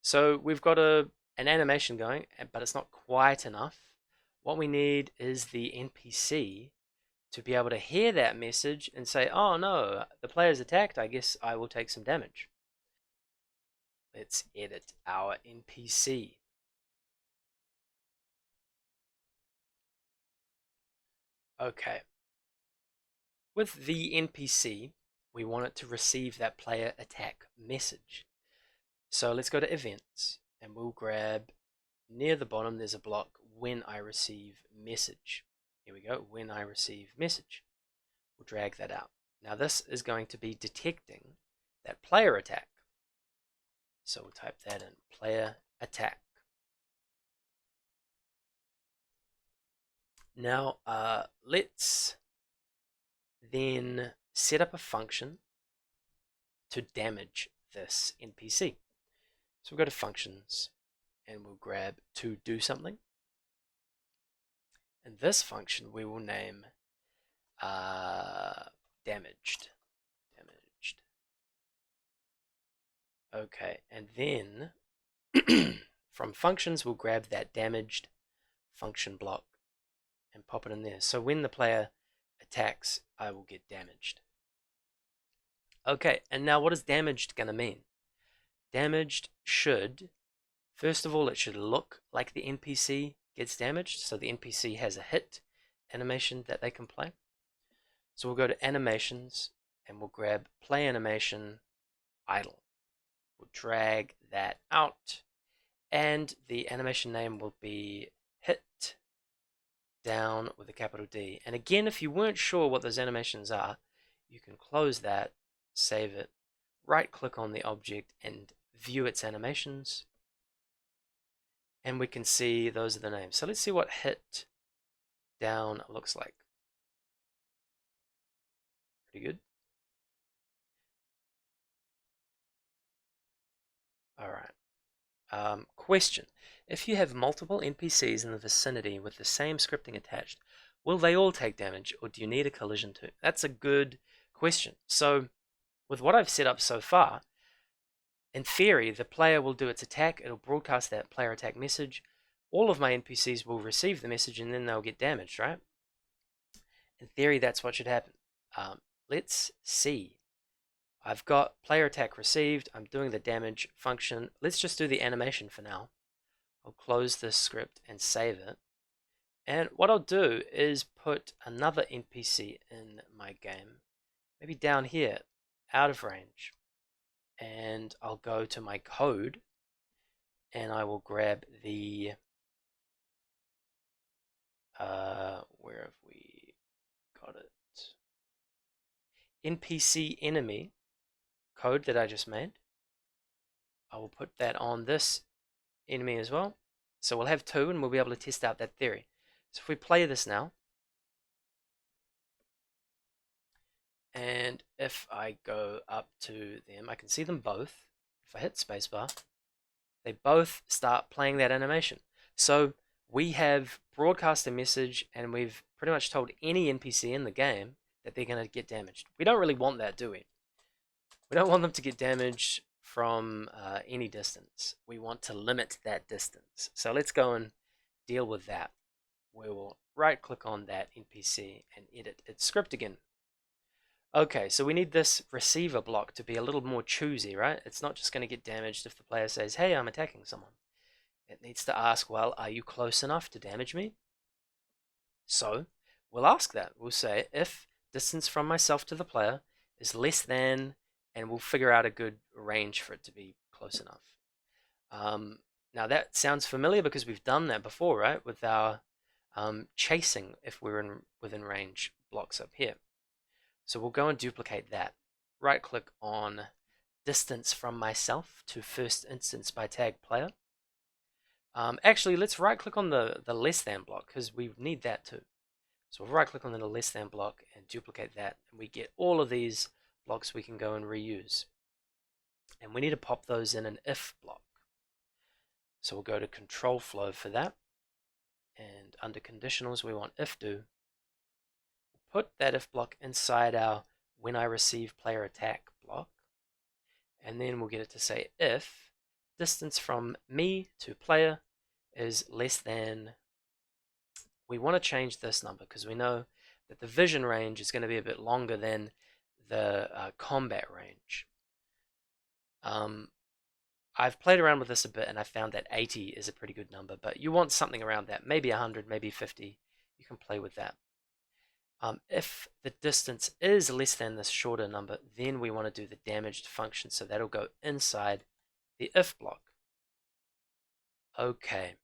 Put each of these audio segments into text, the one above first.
So we've got an animation going, but it's not quite enough. What we need is the NPC to be able to hear that message and say, oh no, the player's attacked, I guess I will take some damage. Let's edit our NPC. Okay. With the NPC, we want it to receive that player attack message. So let's go to events and we'll grab near the bottom there's a block when I receive message. Here we go, when I receive message. We'll drag that out. Now this is going to be detecting that player attack. So we'll type that in, player attack. Now let's then set up a function to damage this NPC. So we'll go to functions and we'll grab to do something. And this function we will name damaged. Okay, and then from functions we'll grab that damaged function block and pop it in there. So when the player attacks, I will get damaged. Okay, and now what is damaged going to mean? Damaged should, first of all, it should look like the NPC gets damaged, so the NPC has a hit animation that they can play. So we'll go to animations and we'll grab play animation idle. We'll drag that out and the animation name will be hit down with a capital D. And again, if you weren't sure what those animations are, you can close that, save it, right click on the object and view its animations, and we can see those are the names. So let's see what hit down looks like. Pretty good. Alright. Question. If you have multiple NPCs in the vicinity with the same scripting attached, will they all take damage or do you need a collision too? That's a good question. So with what I've set up so far, in theory, the player will do its attack, it'll broadcast that player attack message, all of my NPCs will receive the message and then they'll get damaged, right? In theory, that's what should happen. Let's see. I've got player attack received, I'm doing the damage function. Let's just do the animation for now. I'll close this script and save it. And what I'll do is put another NPC in my game, maybe down here, out of range. And I'll go to my code and I will grab the where have we got it? NPC enemy code that I just made. I will put that on this enemy as well. So we'll have two and we'll be able to test out that theory. So if we play this now, and if I go up to them, I can see them both. If I hit spacebar, they both start playing that animation. So we have broadcast a message and we've pretty much told any NPC in the game that they're going to get damaged. We don't really want that, do we? We don't want them to get damaged from any distance. We want to limit that distance. So let's go and deal with that. We will right click on that NPC and edit its script again. Okay, so we need this receiver block to be a little more choosy, right? It's not just going to get damaged if the player says, hey, I'm attacking someone. It needs to ask, well, are you close enough to damage me? So we'll ask that. We'll say if distance from myself to the player is less than, and we'll figure out a good range for it to be close enough. Now that sounds familiar because we've done that before, right? With our chasing if we're within range blocks up here. So we'll go and duplicate that. Right click on distance from myself to first instance by tag player. Actually, let's right click on the less than block because we need that too. So we'll right click on the less than block and duplicate that, and we get all of these blocks we can go and reuse. And we need to pop those in an if block. So we'll go to control flow for that, and under conditionals we want if do. Put that if block inside our when I receive player attack block, and then we'll get it to say if distance from me to player is less than, we want to change this number because we know that the vision range is going to be a bit longer than the combat range. I've played around with this a bit and I found that 80 is a pretty good number, but you want something around that, maybe 100, maybe 50. You can play with that. If the distance is less than this shorter number, then we want to do the damaged function, so that'll go inside the if block. Okay,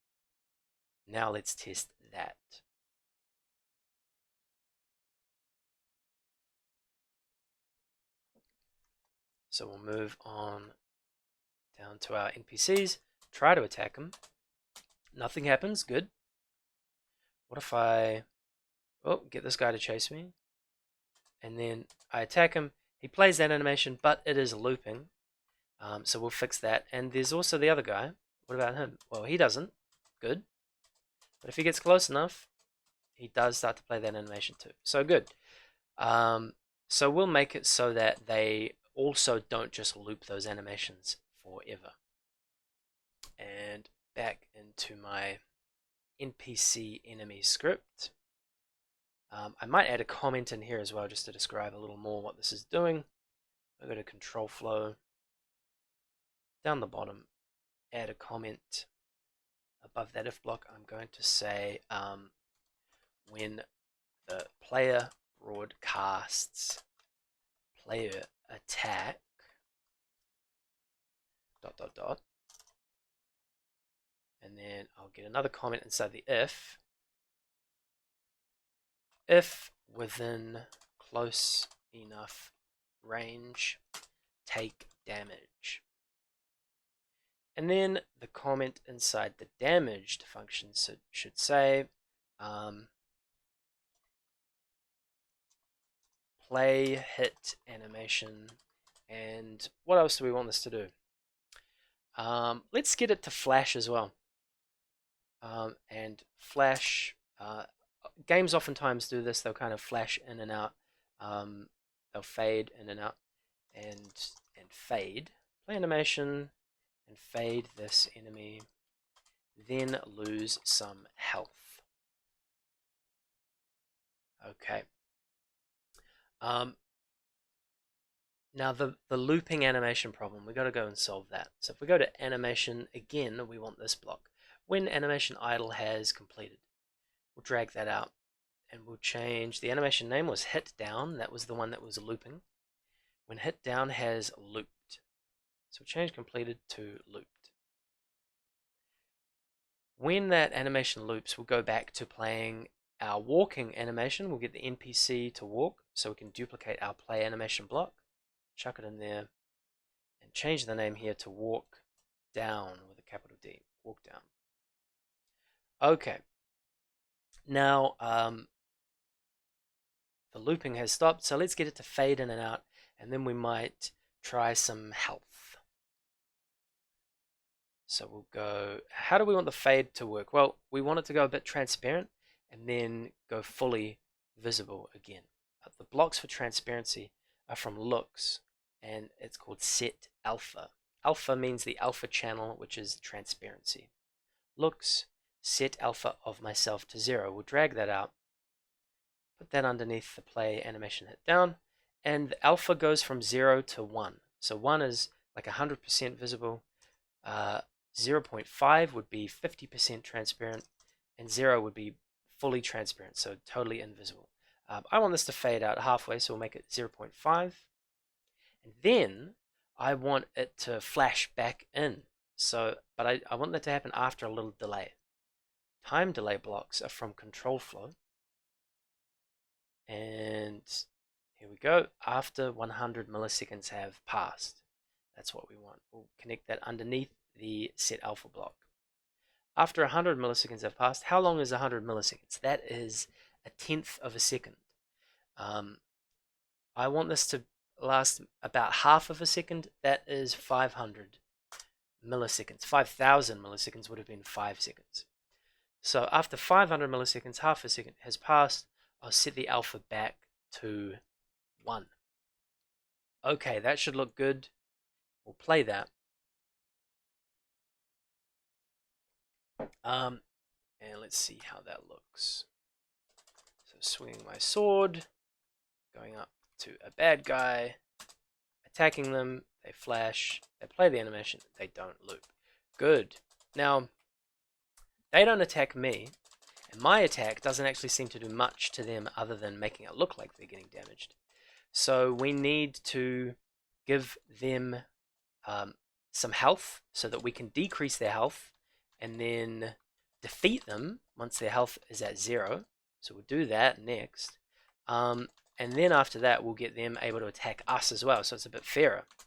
now let's test that. So we'll move on down to our NPCs, try to attack them. Nothing happens, good. What if I get this guy to chase me? And then I attack him. He plays that animation, but it is looping. So we'll fix that. And there's also the other guy. What about him? Well, he doesn't. Good. But if he gets close enough, he does start to play that animation too. So good. So we'll make it so that they also don't just loop those animations forever. And back into my NPC enemy script. I might add a comment in here as well just to describe a little more what this is doing. I'll go to control flow. Down the bottom, add a comment. Above that if block, I'm going to say when the player broadcasts player attack ... and then I'll get another comment inside the if within close enough range, take damage. And then the comment inside the damaged function should say play hit animation. And what else do we want this to do? Let's get it to flash as well. And flash, games oftentimes do this. They'll kind of flash in and out. They'll fade in and out and fade. Play animation and fade this enemy. Then lose some health. Okay. Now the looping animation problem, we got to go and solve that. So if we go to animation again, we want this block. When animation idle has completed, we'll drag that out and we'll change, the animation name was hit down, that was the one that was looping. When hit down has looped. So change completed to looped. When that animation loops, we'll go back to playing our walking animation. We'll get the NPC to walk so we can duplicate our play animation block. Chuck it in there and change the name here to walk down with a capital D. Walk down. Okay. Now the looping has stopped, so let's get it to fade in and out, and then we might try some health. So we'll go, how do we want the fade to work? Well, we want it to go a bit transparent and then go fully visible again. The blocks for transparency are from looks, and it's called set alpha. Alpha means the alpha channel, which is transparency. Looks, set alpha of myself to 0. We'll drag that out, put that underneath the play animation hit down, and the alpha goes from 0 to 1. So 1 is like 100% visible, 0.5 would be 50% transparent, and 0 would be fully transparent, so totally invisible. I want this to fade out halfway, so we'll make it 0.5. And then I want it to flash back in. So, but I want that to happen after a little delay. Time delay blocks are from control flow. And here we go. After 100 milliseconds have passed. That's what we want. We'll connect that underneath the set alpha block. After 100 milliseconds have passed, how long is 100 milliseconds? That is 1/10 of a second. I want this to last about half of a second. That is 500 milliseconds. 5,000 milliseconds would have been 5 seconds. So after 500 milliseconds, half a second has passed, I'll set the alpha back to 1. Okay, that should look good. We'll play that. And let's see how that looks. So swinging my sword, going up to a bad guy, attacking them, they flash, they play the animation, they don't loop. Good. Now, they don't attack me, and my attack doesn't actually seem to do much to them other than making it look like they're getting damaged. So we need to give them some health so that we can decrease their health and then defeat them once their health is at 0. So we'll do that next. And then after that, we'll get them able to attack us as well. So it's a bit fairer.